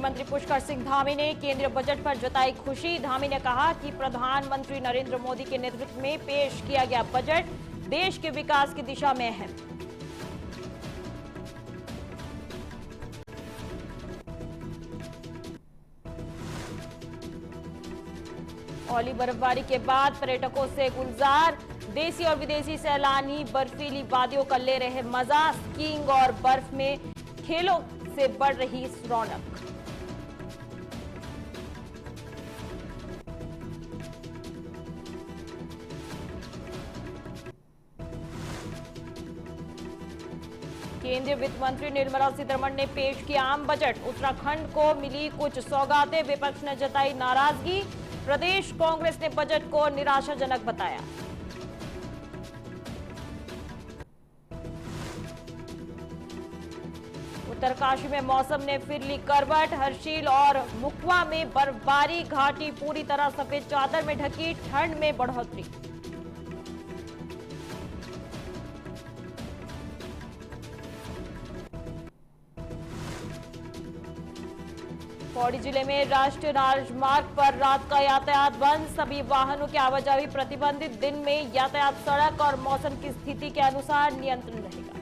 मुख्यमंत्री पुष्कर सिंह धामी ने केंद्रीय बजट पर जताई खुशी। धामी ने कहा कि प्रधानमंत्री नरेंद्र मोदी के नेतृत्व में पेश किया गया बजट देश के विकास की दिशा में है। औली बर्फबारी के बाद पर्यटकों से गुलजार। देसी और विदेशी सैलानी बर्फीली वादियों का ले रहे मजा। स्कीइंग और बर्फ में खेलों से बढ़ रही रौनक। केंद्रीय वित्त मंत्री निर्मला सीतारमण ने पेश किया आम बजट। उत्तराखंड को मिली कुछ सौगातें, विपक्ष ने जताई नाराजगी। प्रदेश कांग्रेस ने बजट को निराशाजनक बताया। उत्तरकाशी में मौसम ने फिर ली करवट। हर्षिल और मुखवा में बर्फबारी, घाटी पूरी तरह सफेद चादर में ढकी, ठंड में बढ़ोतरी। पौड़ी जिले में राष्ट्रीय राजमार्ग पर रात का यातायात बंद। सभी वाहनों की आवाजाही प्रतिबंधित। दिन में यातायात सड़क और मौसम की स्थिति के अनुसार नियंत्रण रहेगा।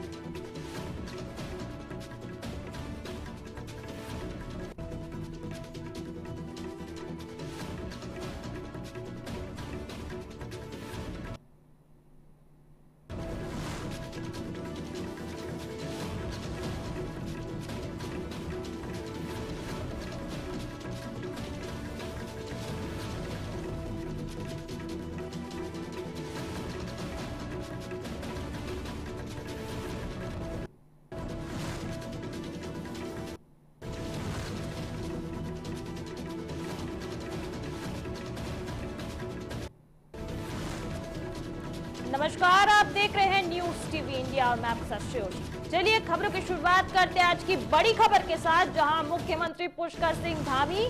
नमस्कार, आप देख रहे हैं न्यूज टीवी इंडिया और मैं आपके साथ श्रेयोशी। चलिए खबरों की शुरुआत करते हैं आज की बड़ी खबर के साथ, जहां मुख्यमंत्री पुष्कर सिंह धामी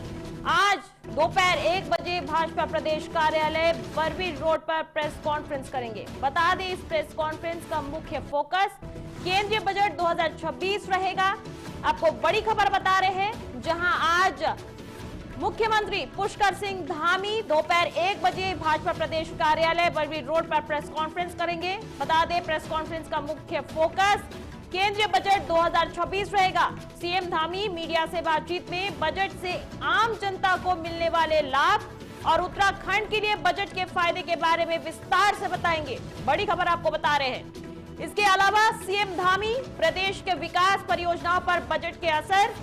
आज दोपहर 1 बजे भाजपा प्रदेश कार्यालय बरबीर रोड पर प्रेस कॉन्फ्रेंस करेंगे। बता दें, इस प्रेस कॉन्फ्रेंस का मुख्य फोकस केंद्रीय बजट 2026 रहेगा। आपको बड़ी खबर बता रहे हैं, जहां आज मुख्यमंत्री पुष्कर सिंह धामी दोपहर 1 बजे भाजपा प्रदेश कार्यालय बरबीर रोड पर प्रेस कॉन्फ्रेंस करेंगे। बता दें, प्रेस कॉन्फ्रेंस का मुख्य फोकस केंद्रीय बजट 2026 रहेगा। सीएम धामी मीडिया से बातचीत में बजट से आम जनता को मिलने वाले लाभ और उत्तराखंड के लिए बजट के फायदे के बारे में विस्तार से बताएंगे। बड़ी खबर आपको बता रहे हैं। इसके अलावा सीएम धामी प्रदेश के विकास परियोजनाओं पर बजट के असर,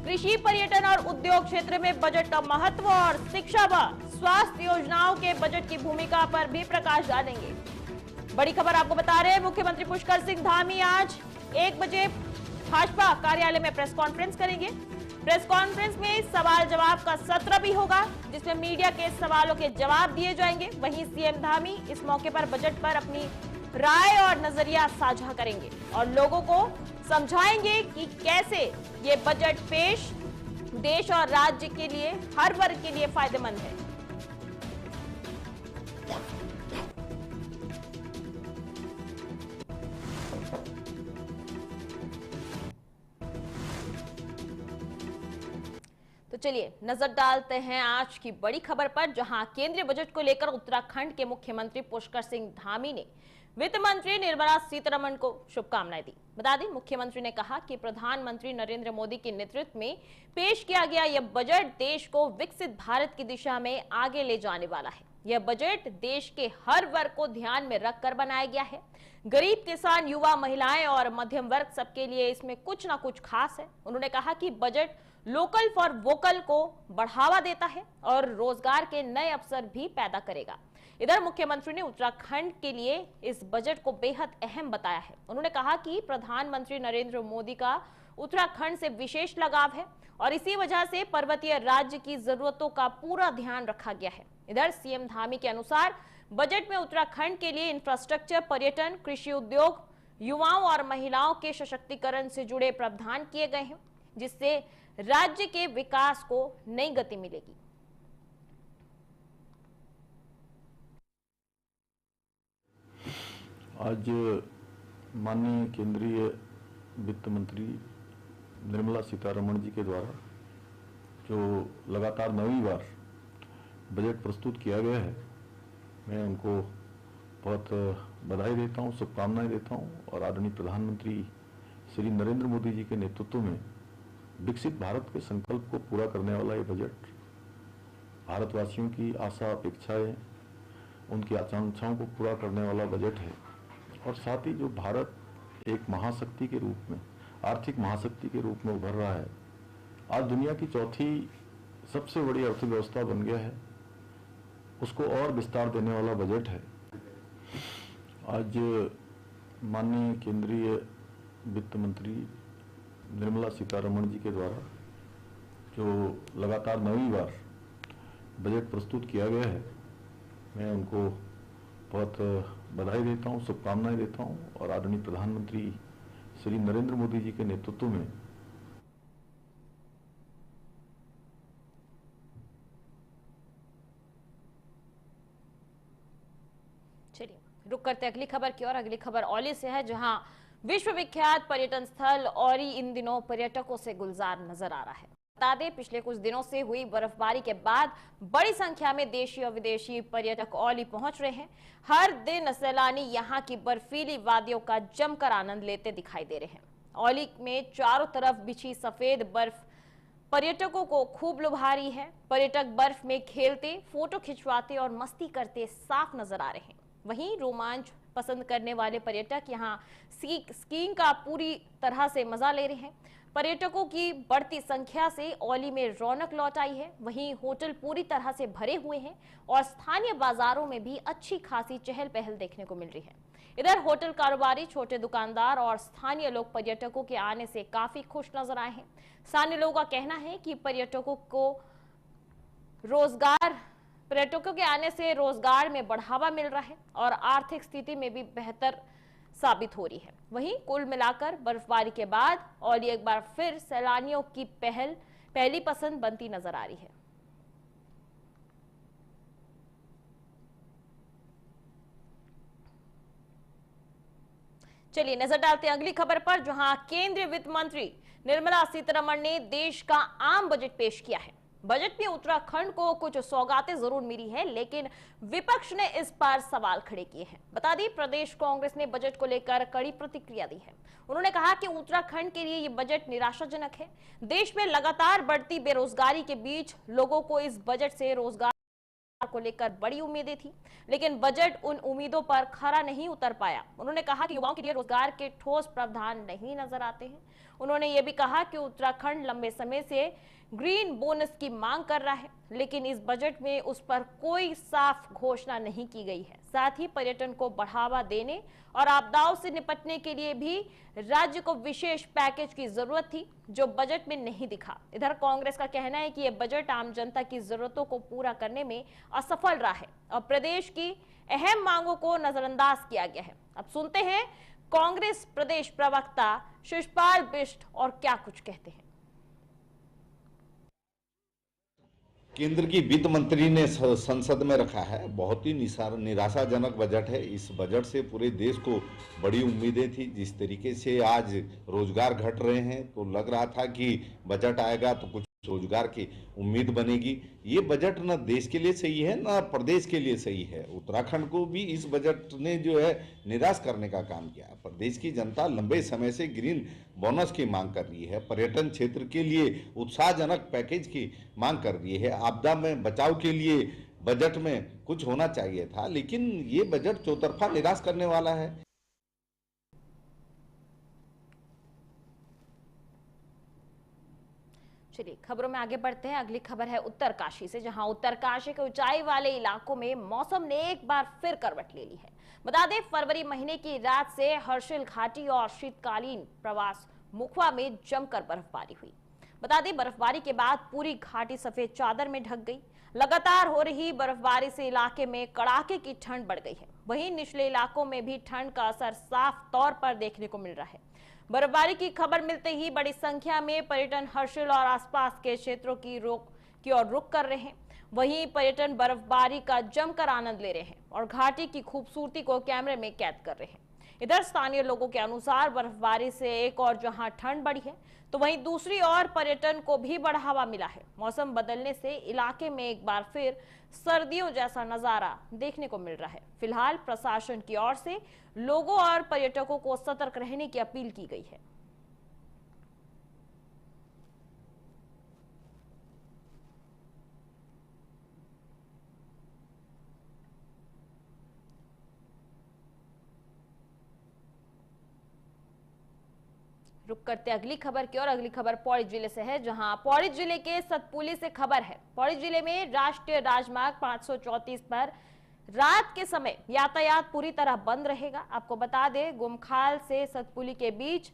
कृषि, पर्यटन और उद्योग क्षेत्र में बजट का महत्व और शिक्षा व स्वास्थ्य योजनाओं के बजट की भूमिका पर भी प्रकाश डालेंगे। बड़ी खबर आपको बता रहे हैं, मुख्यमंत्री पुष्कर सिंह धामी आज 1 बजे भाजपा कार्यालय में प्रेस कॉन्फ्रेंस करेंगे। प्रेस कॉन्फ्रेंस में सवाल जवाब का सत्र भी होगा, जिसमें मीडिया के सवालों के जवाब दिए जाएंगे। वहीं सीएम धामी इस मौके पर बजट पर अपनी राय और नजरिया साझा करेंगे और लोगों को समझाएंगे कि कैसे ये बजट पेश देश और राज्य के लिए, हर वर्ग के लिए फायदेमंद है। तो चलिए नजर डालते हैं आज की बड़ी खबर पर, जहां केंद्रीय बजट को लेकर उत्तराखंड के मुख्यमंत्री पुष्कर सिंह धामी ने वित्त मंत्री निर्मला सीतारमण को शुभकामनाएं दी। बता दें, मुख्यमंत्री ने कहा कि प्रधानमंत्री नरेंद्र मोदी के नेतृत्व में पेश किया गया यह बजट देश को विकसित भारत की दिशा में आगे ले जाने वाला है। यह बजट देश के हर वर्ग को ध्यान में रखकर बनाया गया है। गरीब, किसान, युवा, महिलाएं और मध्यम वर्ग सबके लिए इसमें कुछ ना कुछ खास है। उन्होंने कहा कि बजट लोकल फॉर वोकल को बढ़ावा देता है और रोजगार के नए अवसर भी पैदा करेगा। इधर मुख्यमंत्री ने उत्तराखंड के लिए इस बजट को बेहद अहम बताया है। उन्होंने कहा कि प्रधानमंत्री नरेंद्र मोदी का उत्तराखंड से विशेष लगाव है और इसी वजह से पर्वतीय राज्य की जरूरतों का पूरा ध्यान रखा गया है। इधर सीएम धामी के अनुसार बजट में उत्तराखंड के लिए इंफ्रास्ट्रक्चर, पर्यटन, कृषि उद्योग, युवाओं और महिलाओं के सशक्तिकरण से जुड़े प्रावधान किए गए हैं, जिससे राज्य के विकास को नई गति मिलेगी। आज माननीय केंद्रीय वित्त मंत्री निर्मला सीतारमण जी के द्वारा जो लगातार 9वीं बार बजट प्रस्तुत किया गया है, मैं उनको बहुत बधाई देता हूं, शुभकामनाएं देता हूं और आदरणीय प्रधानमंत्री श्री नरेंद्र मोदी जी के नेतृत्व में विकसित भारत के संकल्प को पूरा करने वाला ये बजट भारतवासियों की आशा अपेक्षाएं, उनकी आकांक्षाओं को पूरा करने वाला बजट है। और साथ ही जो भारत एक महाशक्ति के रूप में, आर्थिक महाशक्ति के रूप में उभर रहा है, आज दुनिया की चौथी सबसे बड़ी अर्थव्यवस्था बन गया है, उसको और विस्तार देने वाला बजट है। आज माननीय केंद्रीय वित्त मंत्री निर्मला सीतारमण जी के द्वारा जो लगातार 9वीं बार बजट प्रस्तुत किया गया है, मैं उनको बहुत बधाई देता हूं, शुभकामनाएं देता हूं और आदरणीय प्रधानमंत्री श्री नरेंद्र मोदी जी के नेतृत्व में चलिए रुक करते अगली खबर की और अगली खबर औली से है, जहां विश्वविख्यात पर्यटन स्थल औली इन दिनों पर्यटकों से गुलजार नजर आ रहा है। बता दें, पिछले कुछ दिनों से हुई बर्फबारी के बाद बड़ी संख्या में देशी और विदेशी पर्यटक औली पहुंच रहे हैं। हर दिन सैलानी यहां की बर्फीली वादियों का जमकर आनंद लेते दिखाई दे रहे हैं। औली में चारों तरफ बिछी सफेद बर्फ पर्यटकों को खूब लुभा रही है। पर्यटक बर्फ में खेलते, फोटो खिंचवाते और मस्ती करते साफ नजर आ रहे हैं। वहीं रोमांच पसंद करने वाले पर्यटक यहां स्कीइंग का पूरी तरह से मजा ले रहे हैं। पर्यटकों की बढ़ती संख्या से औली में रौनक लौट आई है। वहीं होटल पूरी तरह से भरे हुए हैं और स्थानीय बाजारों में भी अच्छी खासी चहल पहल देखने को मिल रही है। इधर होटल कारोबारी, छोटे दुकानदार और स्थानीय लोग पर्यटकों के आने से काफी खुश नजर आए हैं। स्थानीय लोगों का कहना है कि पर्यटकों के आने से रोजगार में बढ़ावा मिल रहा है और आर्थिक स्थिति में भी बेहतर साबित हो रही है। वहीं कुल मिलाकर बर्फबारी के बाद औली एक बार फिर सैलानियों की पहली पसंद बनती नजर आ रही है। चलिए नजर डालते हैं अगली खबर पर, जहां केंद्रीय वित्त मंत्री निर्मला सीतारमण ने देश का आम बजट पेश किया है। बजट में उत्तराखंड को कुछ सौगातें जरूर मिली है, लेकिन विपक्ष ने इस पर सवाल खड़े किए हैं। बता दें, प्रदेश कांग्रेस ने बजट को लेकर कड़ी प्रतिक्रिया दी है। उन्होंने कहा कि उत्तराखंड के लिए ये बजट निराशाजनक है। देश में लगातार बढ़ती बेरोजगारी के बीच लोगों को इस बजट से रोजगार को लेकर बड़ी उम्मीदें थी, लेकिन बजट उन उम्मीदों पर खरा नहीं उतर पाया। उन्होंने कहा कि युवाओं के लिए रोजगार के ठोस प्रावधान नहीं नजर आते हैं। उन्होंने ये भी कहा कि उत्तराखंड लंबे समय से ग्रीन बोनस की मांग कर रहा है, लेकिन इस बजट में उस पर कोई साफ घोषणा नहीं की गई है। साथ ही पर्यटन को बढ़ावा देने और आपदाओं से निपटने के लिए भी राज्य को विशेष पैकेज की जरूरत थी, जो बजट में नहीं दिखा। इधर कांग्रेस का कहना है कि यह बजट आम जनता की जरूरतों को पूरा करने में असफल रहा है और प्रदेश की अहम मांगों को नजरअंदाज किया गया है। अब सुनते हैं कांग्रेस प्रदेश प्रवक्ता शिषपाल बिष्ट और क्या कुछ कहते हैं। केंद्र की वित्त मंत्री ने संसद में रखा है, बहुत ही निराशाजनक बजट है। इस बजट से पूरे देश को बड़ी उम्मीदें थी। जिस तरीके से आज रोजगार घट रहे हैं, तो लग रहा था कि बजट आएगा तो कुछ रोजगार की उम्मीद बनेगी। ये बजट न देश के लिए सही है, न प्रदेश के लिए सही है। उत्तराखंड को भी इस बजट ने जो है निराश करने का काम किया। प्रदेश की जनता लंबे समय से ग्रीन बोनस की मांग कर रही है, पर्यटन क्षेत्र के लिए उत्साहजनक पैकेज की मांग कर रही है। आपदा में बचाव के लिए बजट में कुछ होना चाहिए था, लेकिन ये बजट चौतरफा निराश करने वाला है। चलिए खबरों में आगे बढ़ते हैं। अगली खबर है उत्तरकाशी से, जहां उत्तरकाशी के ऊंचाई वाले इलाकों में मौसम ने एक बार फिर करवट ले ली है। बता दें, फरवरी महीने की रात से हर्षिल घाटी और शीतकालीन प्रवास मुखवा में जमकर बर्फबारी हुई। बता दें, बर्फबारी के बाद पूरी घाटी सफेद चादर में ढक गई। लगातार हो रही बर्फबारी से इलाके में कड़ाके की ठंड बढ़ गई है। वहीं निचले इलाकों में भी ठंड का असर साफ तौर पर देखने को मिल रहा है। बर्फबारी की खबर मिलते ही बड़ी संख्या में पर्यटन हर्षिल और आसपास के क्षेत्रों की ओर रुख कर रहे हैं। वहीं पर्यटन बर्फबारी का जमकर आनंद ले रहे हैं और घाटी की खूबसूरती को कैमरे में कैद कर रहे हैं। इधर स्थानीय लोगों के अनुसार बर्फबारी से एक और जहां ठंड बढ़ी है तो वहीं दूसरी ओर पर्यटन को भी बढ़ावा मिला है। मौसम बदलने से इलाके में एक बार फिर सर्दियों जैसा नजारा देखने को मिल रहा है। फिलहाल प्रशासन की ओर से लोगों और पर्यटकों को सतर्क रहने की अपील की गई है। रुक करते अगली खबर की और अगली खबर पौड़ी जिले से है, जहां पौड़ी जिले के सतपुली से खबर है। पौड़ी जिले में राष्ट्रीय राजमार्ग 534 पर रात के समय यातायात पूरी तरह बंद रहेगा। आपको बता दें, गुमखाल से सतपुली के बीच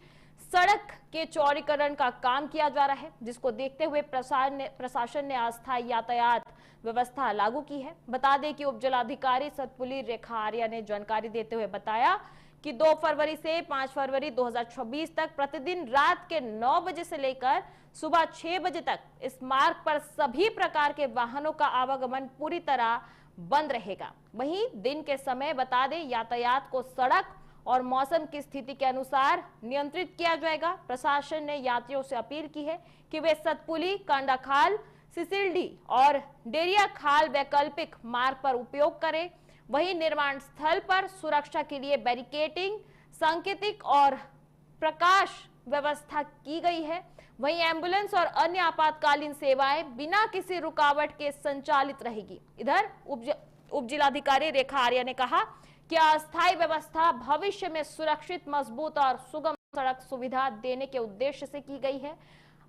सड़क के चौड़ीकरण का काम किया जा रहा है, जिसको देखते हुए प्रशासन ने अस्थायी यातायात व्यवस्था लागू की है। बता दें कि उप जिलाधिकारी सतपुली रेखा आर्या ने जानकारी देते हुए बताया कि 2 फरवरी से 5 फरवरी 2026 तक प्रतिदिन रात के 9 बजे से लेकर सुबह 6 बजे तक इस मार्ग पर सभी प्रकार के वाहनों का आवागमन पूरी तरह बंद रहेगा। वहीं दिन के समय बता दें, यातायात को सड़क और मौसम की स्थिति के अनुसार नियंत्रित किया जाएगा। प्रशासन ने यात्रियों से अपील की है कि वे सतपुली, कांडाखाल, सिसिलडी और डेरिया खाल वैकल्पिक मार्ग पर उपयोग करें। वहीं निर्माण स्थल पर सुरक्षा के लिए बैरिकेडिंग, सांकेतिक और प्रकाश व्यवस्था की गई है। वहीं एम्बुलेंस और अन्य आपातकालीन सेवाएं बिना किसी रुकावट के संचालित रहेगी। इधर उप जिलाधिकारी रेखा आर्या ने कहा कि अस्थायी व्यवस्था भविष्य में सुरक्षित, मजबूत और सुगम सड़क सुविधा देने के उद्देश्य से की गई है।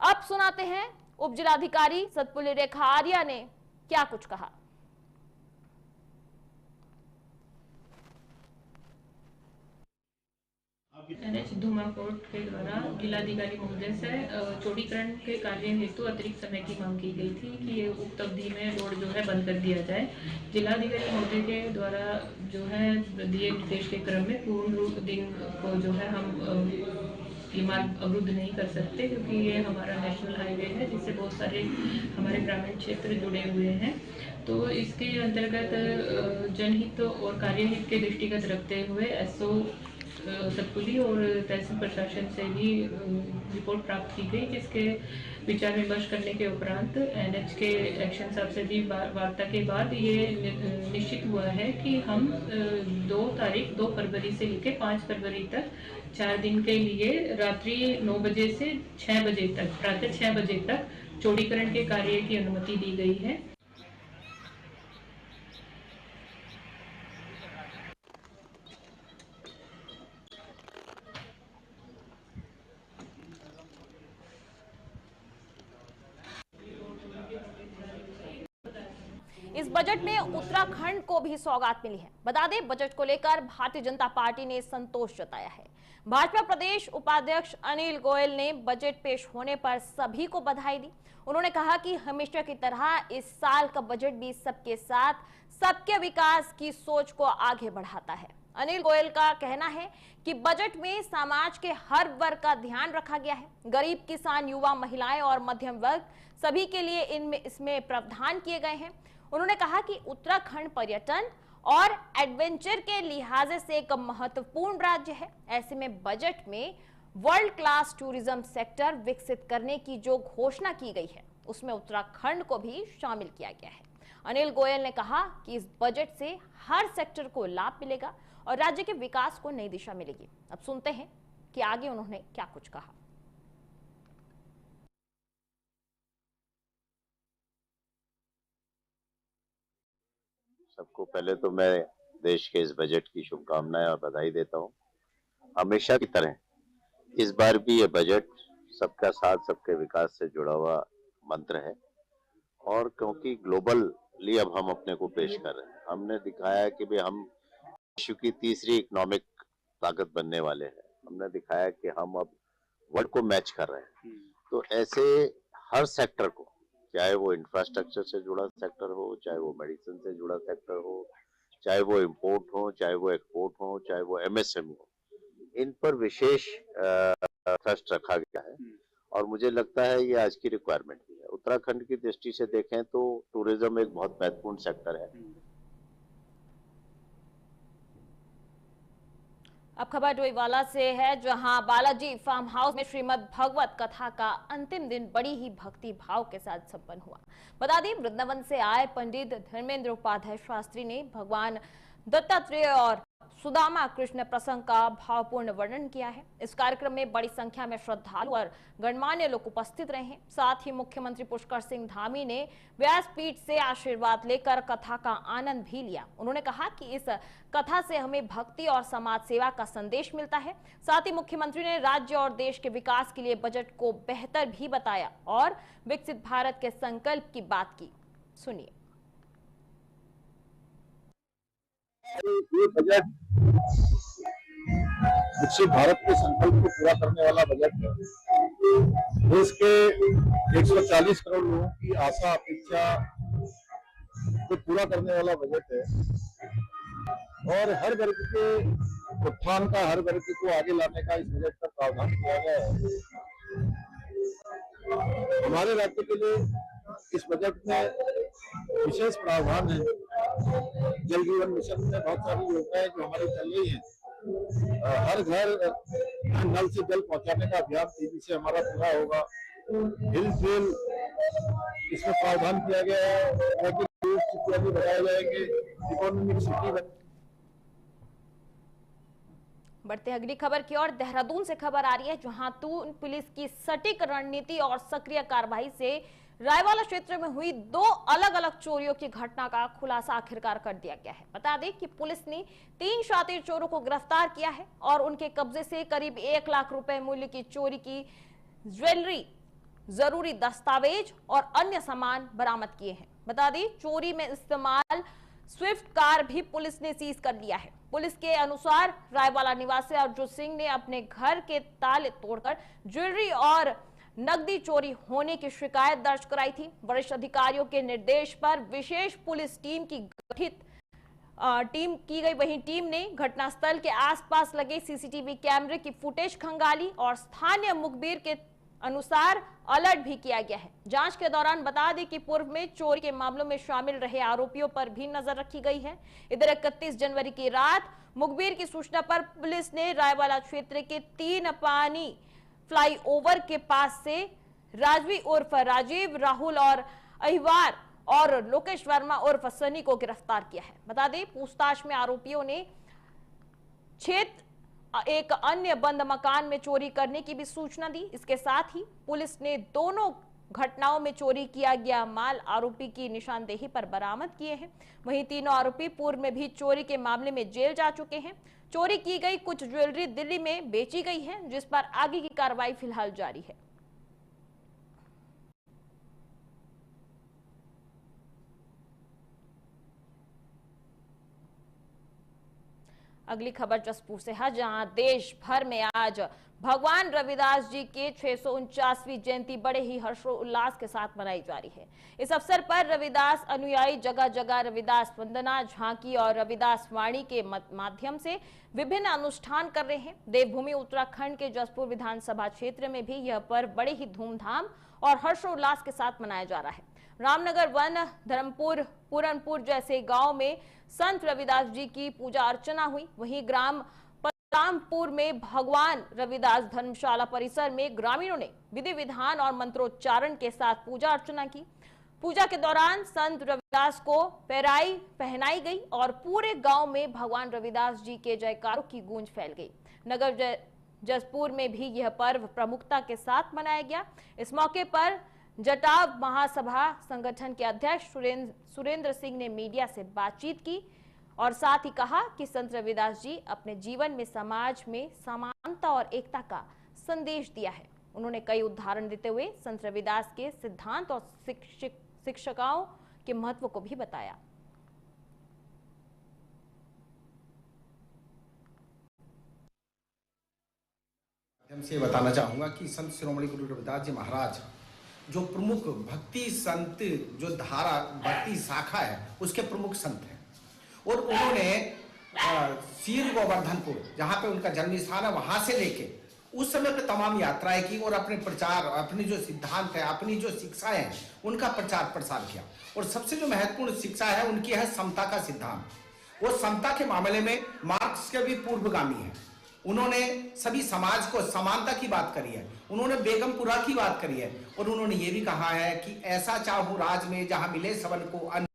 अब सुनाते हैं उप जिलाधिकारी सतपुली रेखा आर्या ने क्या कुछ कहा। एनएच धूमाकोट के द्वारा जिलाधिकारी महोदय से चौड़ीकरण के कार्य हेतु अतिरिक्त समय की मांग की गई थी कि ये उक्त अवधि में रोड जो है बंद कर दिया जाए। जिलाधिकारी महोदय के द्वारा जो है दिए निर्देश के क्रम में पूर्ण दिन को जो है हम ये मार्ग अवरुद्ध नहीं कर सकते, क्योंकि ये हमारा नेशनल हाईवे है जिससे बहुत सारे हमारे ग्रामीण क्षेत्र जुड़े हुए हैं। तो इसके अंतर्गत जनहित और कार्यहित के दृष्टिगत रखते हुए एसओ सतपुली और तहसील प्रशासन से भी रिपोर्ट प्राप्त की गई, जिसके विचार विमर्श करने के उपरांत एनएच के एक्शन साहब से भी वार्ता के बाद ये निश्चित हुआ है कि हम 2 फरवरी से लेकर 5 फरवरी तक 4 दिन के लिए रात्रि 9 बजे से 6 बजे तक, प्रातः 6 बजे तक चौड़ीकरण के कार्य की अनुमति दी गई है। इस बजट में उत्तराखंड को भी सौगात मिली है। बता दें, बजट को लेकर भारतीय जनता पार्टी ने संतोष जताया है। भाजपा प्रदेश उपाध्यक्ष अनिल गोयल ने बजट पेश होने पर सभी को बधाई दी। उन्होंने कहा कि हमेशा की तरह इस साल का बजट भी सबके साथ, सबके विकास की सोच को आगे बढ़ाता है। अनिल गोयल का कहना है कि बजट में समाज के हर वर्ग का ध्यान रखा गया है। गरीब, किसान, युवा, महिलाएं और मध्यम वर्ग सभी के लिए इसमें प्रावधान किए गए हैं। उन्होंने कहा कि उत्तराखंड पर्यटन और एडवेंचर के लिहाज से एक महत्वपूर्ण राज्य है। ऐसे में बजट में वर्ल्ड क्लास टूरिज्म सेक्टर विकसित करने की जो घोषणा की गई है, उसमें उत्तराखंड को भी शामिल किया गया है। अनिल गोयल ने कहा कि इस बजट से हर सेक्टर को लाभ मिलेगा और राज्य के विकास को नई दिशा मिलेगी। अब सुनते हैं कि आगे उन्होंने क्या कुछ कहा। सबको पहले तो मैं देश के इस बजट की शुभकामनाएं और बधाई देता हूं। हमेशा की तरह इस बार भी ये बजट सबका साथ, सबके विकास से जुड़ा हुआ मंत्र है। और क्योंकि ग्लोबली अब हम अपने को पेश कर रहे हैं, हमने दिखाया कि भी हम विश्व की तीसरी इकोनॉमिक ताकत बनने वाले हैं। हमने दिखाया कि हम अब वर्ल्ड को मैच कर रहे हैं। तो ऐसे हर सेक्टर को, चाहे वो इंफ्रास्ट्रक्चर से जुड़ा सेक्टर हो, चाहे वो मेडिसिन से जुड़ा सेक्टर हो, चाहे वो इंपोर्ट हो, चाहे वो एक्सपोर्ट हो, चाहे वो एमएसएमई हो, इन पर विशेष थ्रस्ट रखा गया है। और मुझे लगता है ये आज की रिक्वायरमेंट भी है। उत्तराखंड की दृष्टि से देखें तो टूरिज्म एक बहुत महत्वपूर्ण सेक्टर है। अब खबर डोईवाला से है, जहां बालाजी फार्म हाउस में श्रीमद् भगवत कथा का अंतिम दिन बड़ी ही भक्ति भाव के साथ संपन्न हुआ। बता दें, वृंदावन से आए पंडित धर्मेंद्र उपाध्याय शास्त्री ने भगवान दत्तात्रेय और सुदामा कृष्ण प्रसंग का भावपूर्ण वर्णन किया है। इस कार्यक्रम में बड़ी संख्या में श्रद्धालु और गणमान्य लोग उपस्थित रहे हैं। साथ ही मुख्यमंत्री पुष्कर सिंह धामी ने व्यासपीठ से आशीर्वाद लेकर कथा का आनंद भी लिया। उन्होंने कहा कि इस कथा से हमें भक्ति और समाज सेवा का संदेश मिलता है। साथ ही मुख्यमंत्री ने राज्य और देश के विकास के लिए बजट को बेहतर भी बताया और विकसित भारत के संकल्प की बात की। सुनिए। ये बजट विकसित भारत के संकल्प को पूरा करने वाला बजट है। देश के 140 करोड़ लोगों की आशा अपेक्षा को पूरा करने वाला बजट है और हर वर्ग के उत्थान का, हर वर्ग को आगे लाने का इस बजट का प्रावधान किया गया है। हमारे राज्य के लिए इस बजट में विशेष प्रावधान है। जल जीवन मिशन में बहुत सारी योजनाएं जो हमारी चल रही हैं, हर घर नल से जल पहुंचाने का अभियान तेजी से हमारा पूरा होगा। हिल ट्रेल इसमें प्रावधान किया गया है, इत्यादि बनाए जाएंगे, इकोनॉमिक सिटी बन। बढ़ते अगली खबर की ओर। देहरादून से खबर आ रही है, जहां तून पुलिस की सटीक रणनीति और सक्रिय कार्रवाई से रायवाला क्षेत्र में हुई 2 अलग अलग चोरियों की घटना का खुलासा आखिरकार कर दिया गया है। बता दें कि पुलिस ने 3 शातिर चोरों को गिरफ्तार किया है और उनके कब्जे से करीब 1 लाख रुपए मूल्य की चोरी की ज्वेलरी, जरूरी दस्तावेज और अन्य सामान बरामद किए हैं। बता दें, चोरी में इस्तेमाल स्विफ्ट कार भी पुलिस ने सीज कर लिया है। पुलिस के अनुसार रायवाला निवासी अर्जुन सिंह ने अपने घर के ताले तोड़कर ज्वेलरी और नकदी चोरी होने की शिकायत दर्ज कराई थी। वरिष्ठ अधिकारियों के निर्देश पर विशेष पुलिस टीम की गई। वहीं टीम ने घटनास्थल के आसपास लगे सीसीटीवी कैमरे की फुटेज खंगाली और स्थानीय मुखबिर के अनुसार अलर्ट भी किया गया है। जांच के दौरान बता दें कि पूर्व में चोरी के मामलों में शामिल रहे आरोपियों पर भी नजर रखी गई है। इधर 31 जनवरी की रात मुखबिर की सूचना पर पुलिस ने रायवाला क्षेत्र के 3 पानी फ्लाईओवर के पास से राजवी उर्फ राजीव, राहुल और अहिवार और लोकेश वर्मा उर्फ सनी को गिरफ्तार किया है। बता दें, पूछताछ में आरोपियों ने एक अन्य बंद मकान में चोरी करने की भी सूचना दी। इसके साथ ही पुलिस ने दोनों घटनाओं में चोरी किया गया माल आरोपी की निशानदेही पर बरामद किए हैं। वहीं तीनों आरोपी पूर्व में भी चोरी के मामले में जेल जा चुके हैं। चोरी की गई कुछ ज्वेलरी दिल्ली में बेची गई है, जिस पर आगे की कार्रवाई फिलहाल जारी है। अगली खबर जसपुर से है, जहां देश भर में आज भगवान रविदास जी के 649वीं जयंती बड़े ही हर्षोल्लास के साथ मनाई जा रही है। इस अवसर पर रविदास अनुयायी जगह जगह रविदास वंदना, झांकी और रविदास वाणी के माध्यम से विभिन्न अनुष्ठान कर रहे हैं। देवभूमि उत्तराखंड के जसपुर विधानसभा क्षेत्र में भी यह पर्व बड़े ही धूमधाम और हर्षोल्लास के साथ मनाया जा रहा है। रामनगर वन, धर्मपुर, पूरनपुर जैसे गांव में संत रविदास जी की पूजा अर्चना हुई। वहीं ग्राम रामपुर में भगवान रविदास धर्मशाला परिसर में ग्रामीणों ने विधि विधान और मंत्रोच्चारण के साथ पूजा अर्चना की। पूजा के दौरान संत रविदास को पेराई पहनाई गई और पूरे गांव में भगवान रविदास जी के जयकारों की गूंज फैल गई। नगर जसपुर में भी यह पर्व प्रमुखता के साथ मनाया गया। इस मौके पर जटाव महासभा संगठन के अध्यक्ष सुरेंद्र सिंह ने मीडिया से बातचीत की और साथ ही कहा कि संत रविदास जी अपने जीवन में समाज में समानता और एकता का संदेश दिया है। उन्होंने कई उदाहरण देते हुए संत रविदास के सिद्धांत और शिक्षकों के महत्व को भी बताया। से बताना चाहूंगा कि संत शिरोमणि गुरु रविदास जी महाराज जो प्रमुख भक्ति संत जो धारा भक्ति शाखा है उसके प्रमुख संत हैं और उन्होंने सीर गोवर्धनपुर जहाँ पे उनका जन्म स्थान है वहां से लेके उस समय पे तमाम यात्राएं की और अपने प्रचार, अपनी जो सिद्धांत है, अपनी जो शिक्षाएं हैं उनका प्रचार प्रसार किया। और सबसे जो महत्वपूर्ण शिक्षा है उनकी है समता का सिद्धांत। वो समता के मामले में मार्क्स के भी पूर्वगामी है। उन्होंने सभी समाज को समानता की बात करी है, उन्होंने बेगमपुरा की बात करी है, और उन्होंने ये भी कहा है कि ऐसा चाहूं राज में जहां मिले सबन को अन्न,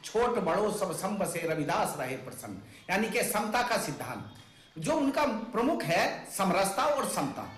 छोट बड़ो सब सम बसे रविदास रहे प्रसन्न। यानी कि समता का सिद्धांत जो उनका प्रमुख है, समरसता और समता।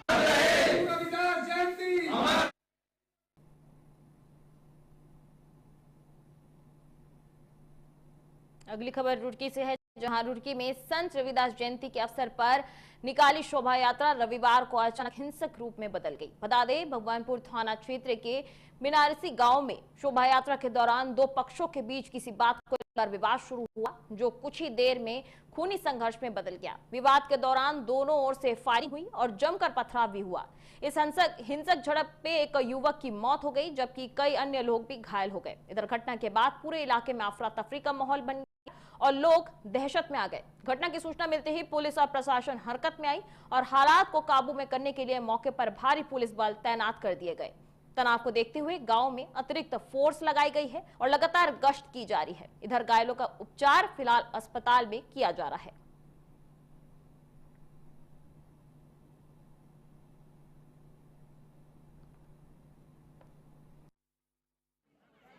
अगली खबर रुड़की से है, जहां रुड़की में संत रविदास जयंती के अवसर पर निकाली शोभा यात्रा रविवार को अचानक हिंसक रूप में बदल गई। बता दें, भगवानपुर थाना क्षेत्र के मिनारसी गांव में शोभा यात्रा के दौरान दो पक्षों के बीच किसी बात को लेकर विवाद शुरू हुआ, जो कुछ ही देर में खूनी संघर्ष में बदल गया। विवाद के दौरान दोनों ओर से फायरिंग हुई और जमकर पथराव भी हुआ। इस हिंसक झड़प पे एक युवक की मौत हो गई, जबकि कई अन्य लोग भी घायल हो गए। इधर घटना के बाद पूरे इलाके में अफरा तफरी का माहौल बन गया और लोग दहशत में आ गए। घटना की सूचना मिलते ही पुलिस और प्रशासन हरकत में आई और हालात को काबू में करने के लिए मौके पर भारी पुलिस बल तैनात कर दिए गए। तनाव को देखते हुए गांव में अतिरिक्त फोर्स लगाई गई है और लगातार गश्त की जा रही है। इधर घायलों का उपचार फिलहाल अस्पताल में किया जा रहा है।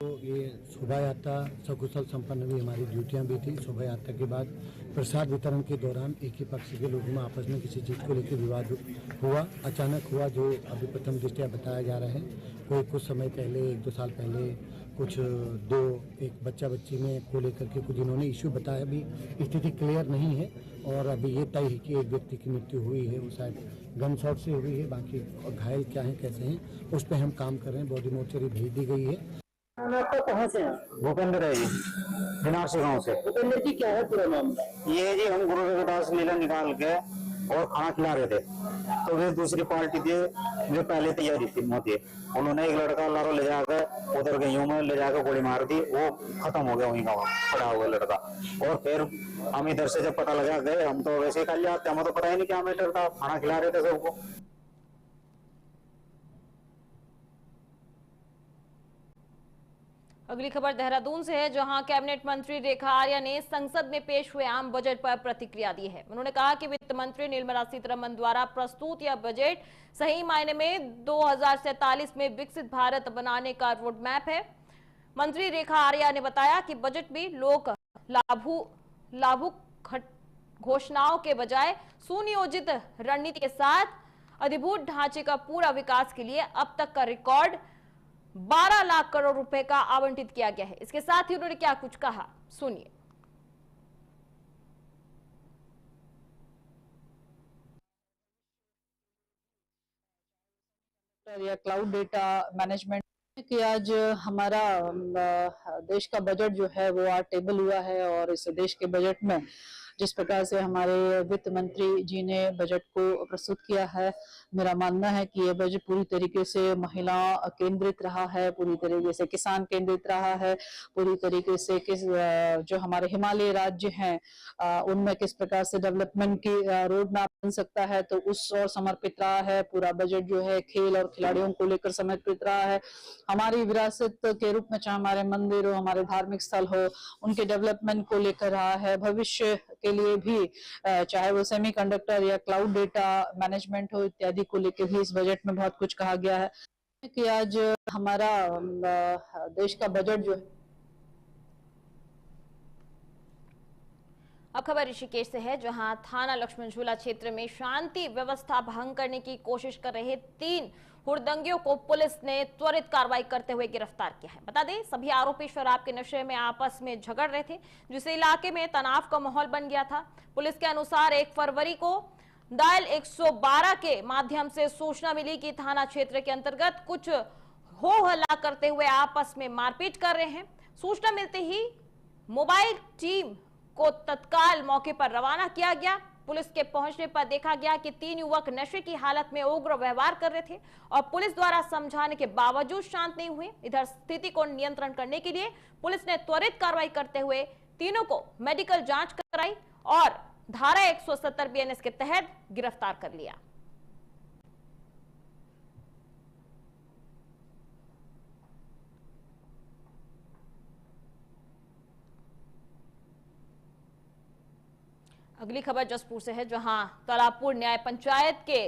तो ये शोभा यात्रा सकुशल संपन्न हुई, हमारी ड्यूटियां भी थी। शोभा यात्रा के बाद प्रसाद वितरण के दौरान एक ही पक्ष के लोगों में आपस में किसी चीज़ को लेकर विवाद हुआ, अचानक हुआ, जो अभी प्रथम दृष्टया बताया जा रहा है। कोई कुछ समय पहले, 1-2 साल पहले कुछ एक बच्चा बच्ची में को लेकर के कुछ इन्होंने इश्यू बताया। अभी स्थिति क्लियर नहीं है और अभी ये तय है कि एक व्यक्ति की मृत्यु हुई है, वो शायद गन शॉट से हुई है। बाकी घायल क्या है, कैसे हैं, उस पर हम काम कर रहे हैं। बॉडी मोर्चरी भेज दी गई है। कहाँ से हैं? भूपेंद्र है जी, बिनारसी गांव से। भूपेंद्र जी, क्या है पूरा मामला? ये जी, हम गुरु रविदास लीला निकाल के और खाना खिला रहे थे, तो वे दूसरी पार्टी थी जो पहले तैयारी थी मोती, उन्होंने एक लड़का लारो ले जाकर उधर गइयों में ले जाकर गोली मार दी। वो खत्म हो गया वहीं का पड़ा हुआ लड़का। और फिर हम इधर से जब पता लगा गए, हम तो वैसे ही कल जाते, हमें तो पता ही नहीं क्या मैटर था, खाना खिला रहे थे सबको। अगली खबर देहरादून से है, जहां कैबिनेट मंत्री रेखा आर्या ने संसद में पेश हुए आम बजट पर प्रतिक्रिया दी है। उन्होंने कहा कि वित्त मंत्री निर्मला सीतारमण द्वारा प्रस्तुत यह बजट सही मायने में 2047 में विकसित भारत बनाने का रोड मैप है। मंत्री रेखा आर्या ने बताया कि बजट में लोक लाभुक घोषणाओं के बजाय सुनियोजित रणनीति के साथ अधिभूत ढांचे का पूरा विकास के लिए अब तक का रिकॉर्ड 12 लाख करोड़ रुपए का आवंटित किया गया है। इसके साथ ही उन्होंने क्या कुछ कहा, सुनिए। या क्लाउड डेटा मैनेजमेंट कि आज हमारा देश का बजट जो है वो आज टेबल हुआ है, और इस देश के बजट में जिस प्रकार से हमारे वित्त मंत्री जी ने बजट को प्रस्तुत किया है, मेरा मानना है कि यह बजट पूरी तरीके से महिला केंद्रित रहा है, पूरी तरीके से किसान केंद्रित रहा है, पूरी तरीके से जो हमारे हिमालय राज्य हैं उनमें किस प्रकार से डेवलपमेंट की रोड मैप बन सकता है, तो उस और समर्पित रहा है। पूरा बजट जो है खेल और खिलाड़ियों को लेकर समर्पित रहा है। हमारी विरासत के रूप में चाहे हमारे मंदिर हो, हमारे धार्मिक स्थल हो, उनके डेवलपमेंट को लेकर रहा है। भविष्य के लिए भी चाहे वो सेमीकंडक्टर या क्लाउड डेटा मैनेजमेंट हो, इत्यादि को लेकर भी इस बजट में बहुत कुछ कहा गया है कि आज हमारा देश का बजट जो है। अब खबर ऋषिकेश से है, जहां थाना लक्ष्मण झूला क्षेत्र में शांति व्यवस्था भंग करने की कोशिश कर रहे 3 हुड़दंगियों को पुलिस ने त्वरित कार्रवाई करते हुए गिरफ्तार किया है। बता दें, सभी आरोपी शराब के नशे में आपस में झगड़ रहे थे, जिससे इलाके में तनाव का माहौल बन गया था। पुलिस के अनुसार 1 फरवरी को डायल 112 के माध्यम से सूचना मिली कि थाना क्षेत्र के अंतर्गत कुछ हो हल्ला करते हुए आपस में मारपीट कर रहे हैं। सूचना मिलते ही मोबाइल टीम को तत्काल मौके पर रवाना किया गया। पुलिस के पहुंचने पर देखा गया कि 3 युवक नशे की हालत में उग्र व्यवहार कर रहे थे और पुलिस द्वारा समझाने के बावजूद शांत नहीं हुए। इधर स्थिति को नियंत्रण करने के लिए पुलिस ने त्वरित कार्रवाई करते हुए तीनों को मेडिकल जांच कराई और धारा 170 बीएनएस के तहत गिरफ्तार कर लिया। अगली खबर जसपुर से है, जहां तालाबपुर न्याय पंचायत के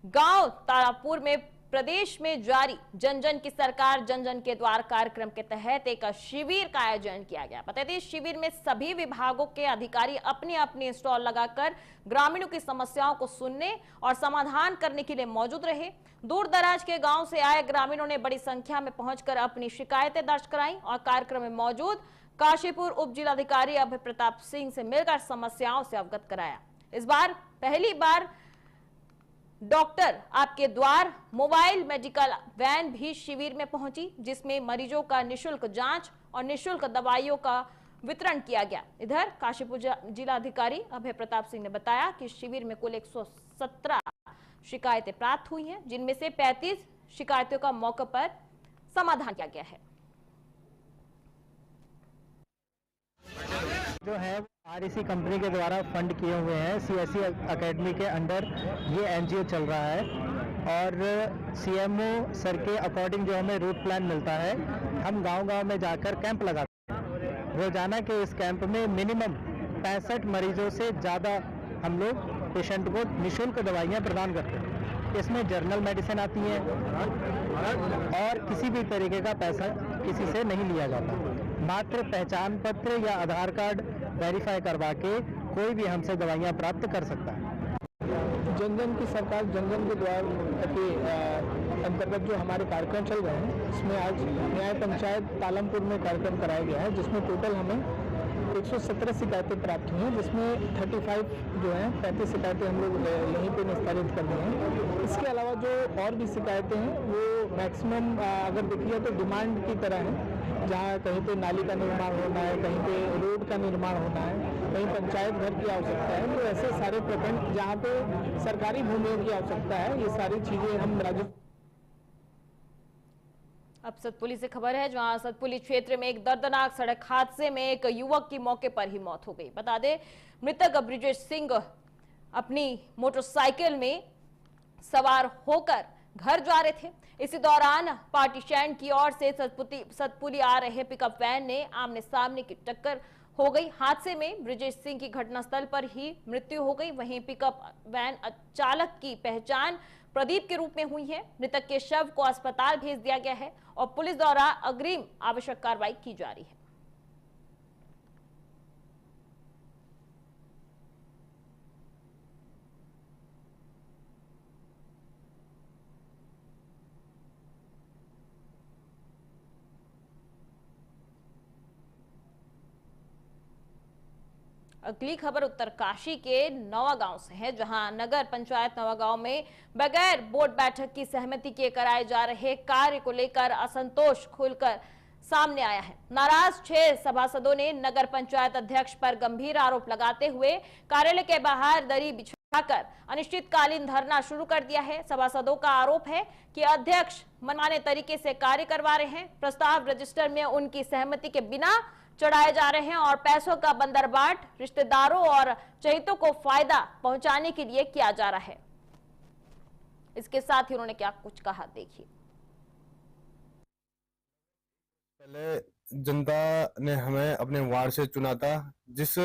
गांव तालाबपुर में प्रदेश में जारी जन जन की सरकार जन जन के द्वार कार्यक्रम के तहत एक शिविर का आयोजन किया गया। बता दें, इस शिविर में सभी विभागों के अधिकारी अपने अपने स्टॉल लगाकर ग्रामीणों की समस्याओं को सुनने और समाधान करने के लिए मौजूद रहे। दूर दराज के गांव से आए ग्रामीणों ने बड़ी संख्या में पहुंचकर अपनी शिकायतें दर्ज कराई और कार्यक्रम में मौजूद काशीपुर उप जिलाधिकारी अभय प्रताप सिंह से मिलकर समस्याओं से अवगत कराया। इस बार पहली बार डॉक्टर आपके द्वार मोबाइल मेडिकल वैन भी शिविर में पहुंची, जिसमें मरीजों का निशुल्क जांच और निशुल्क दवाइयों का वितरण किया गया। इधर काशीपुर जिलाधिकारी अभय प्रताप सिंह ने बताया कि शिविर में कुल 117 शिकायतें प्राप्त हुई हैं, जिनमें से 35 शिकायतों का मौके पर समाधान किया गया है। जो है आरईसी कंपनी के द्वारा फंड किए हुए हैं। सीएससी एकेडमी के अंडर ये एनजीओ चल रहा है और सीएमओ सर के अकॉर्डिंग जो हमें रूट प्लान मिलता है, हम गांव-गांव में जाकर कैंप लगाते हैं। रोजाना के इस कैंप में मिनिमम 65 मरीजों से ज़्यादा हम लोग पेशेंट को निःशुल्क दवाइयाँ प्रदान करते हैं। इसमें जर्नल मेडिसिन आती है और किसी भी तरीके का पैसा किसी से नहीं लिया जाता। मात्र पहचान पत्र या आधार कार्ड वेरीफाई करवा के कोई भी हमसे दवाइयाँ प्राप्त कर सकता है। जन जन की सरकार जन जन के द्वार के अंतर्गत जो हमारे कार्यक्रम चल रहे हैं, इसमें आज न्याय पंचायत तालमपुर में कार्यक्रम कराया गया है, जिसमें टोटल हमें 117 शिकायतें प्राप्त हुई हैं, जिसमें 35 जो हैं 35 शिकायतें हम लोग यहीं पे निस्तारित कर रहे हैं। इसके अलावा जो और भी शिकायतें हैं वो मैक्सिमम अगर देखिए तो डिमांड की तरह है, जहाँ कहीं पे नाली का निर्माण होना है, कहीं पे रोड का निर्माण होना है, कहीं पंचायत घर की आवश्यकता है। तो ऐसे सारे प्रखंड जहाँ पे सरकारी भूमियों की आवश्यकता है, ये सारी चीज़ें हम राज्य। अब सतपुली से खबर है, जहां सतपुली क्षेत्र में एक दर्दनाक सड़क हादसे में एक युवक की मौके पर ही मौत हो गई। बता दें, मृतक ब्रिजेश सिंह अपनी मोटरसाइकिल में सवार होकर घर जा रहे थे। इसी दौरान पार्टी स्टैंड की ओर से सतपुली आ रहे पिकअप वैन ने आमने सामने की टक्कर हो गई। हादसे में ब्रिजेश सिंह की घटनास्थल पर ही मृत्यु हो गई। वहीं पिकअप वैन चालक की पहचान प्रदीप के रूप में हुई है। मृतक के शव को अस्पताल भेज दिया गया है और पुलिस द्वारा अग्रिम आवश्यक कार्रवाई की जा रही है। अगली खबर उत्तरकाशी के नवागांव से है, जहां नगर पंचायत नवागांव में बगैर बोर्ड बैठक की सहमति के कराए जा रहे कार्य को लेकर असंतोष खुलकर सामने आया है। नाराज 6 सभासदों ने नगर पंचायत अध्यक्ष पर गंभीर आरोप लगाते हुए कार्यालय के बाहर दरी बिछाकर अनिश्चितकालीन धरना शुरू कर दिया है। सभासदों का आरोप है कि अध्यक्ष मनमाने तरीके से कार्य करवा रहे हैं। प्रस्ताव रजिस्टर में उनकी सहमति के बिना चढ़ाए जा रहे हैं और पैसों का बंदरबाट रिश्तेदारों और चहितों को फायदा पहुंचाने के लिए किया जा रहा है। इसके साथ ही उन्होंने क्या कुछ कहा, देखिए। पहले जनता ने हमें अपने वार्ड से चुना था, जिस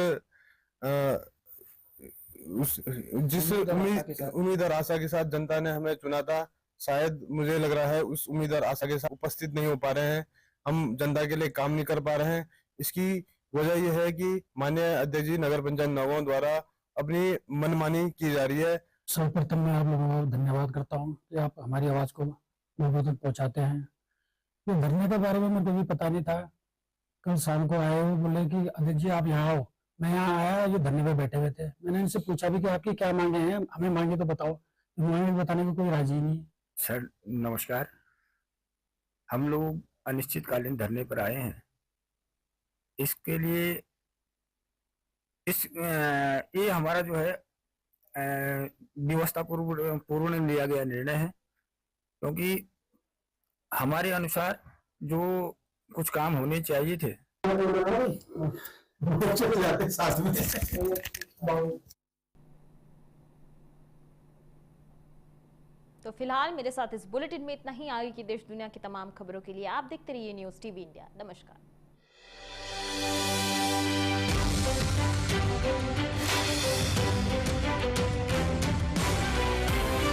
उम्मीद और आशा के साथ जनता ने हमें चुना था। शायद मुझे लग रहा है उस उम्मीद और आशा के साथ उपस्थित नहीं हो पा रहे हैं, हम जनता के लिए काम नहीं कर पा रहे हैं। इसकी वजह यह है कि माननीय अध्यक्ष जी नगर पंचायत नवागांव द्वारा अपनी मनमानी की जा रही है। सर्वप्रथम मैं आप लोगों को धन्यवाद करता हूं कि आप हमारी आवाज को लोगों तक पहुंचाते हैं। ये धरने के बारे में मेरे को भी पता नहीं था। कल शाम को आए, वो बोले कि अध्यक्ष जी आप यहाँ आओ। मैं यहाँ आया, ये धरने पे बैठे हुए थे। मैंने इनसे पूछा भी कि आपकी क्या मांगे हैं, हमें मांगे तो बताओ। मांगे बताने को कोई राजी नहीं। सर नमस्कार, हम लोग अनिश्चितकालीन धरने पर आए हैं। इसके लिए ये हमारा जो है व्यवस्था पूर्व में लिया गया निर्णय है, क्योंकि हमारे अनुसार जो कुछ काम होने चाहिए थे तो फिलहाल मेरे साथ इस बुलेटिन में इतना ही। आगे की देश दुनिया की तमाम खबरों के लिए आप देखते रहिए न्यूज़ टीवी इंडिया। नमस्कार।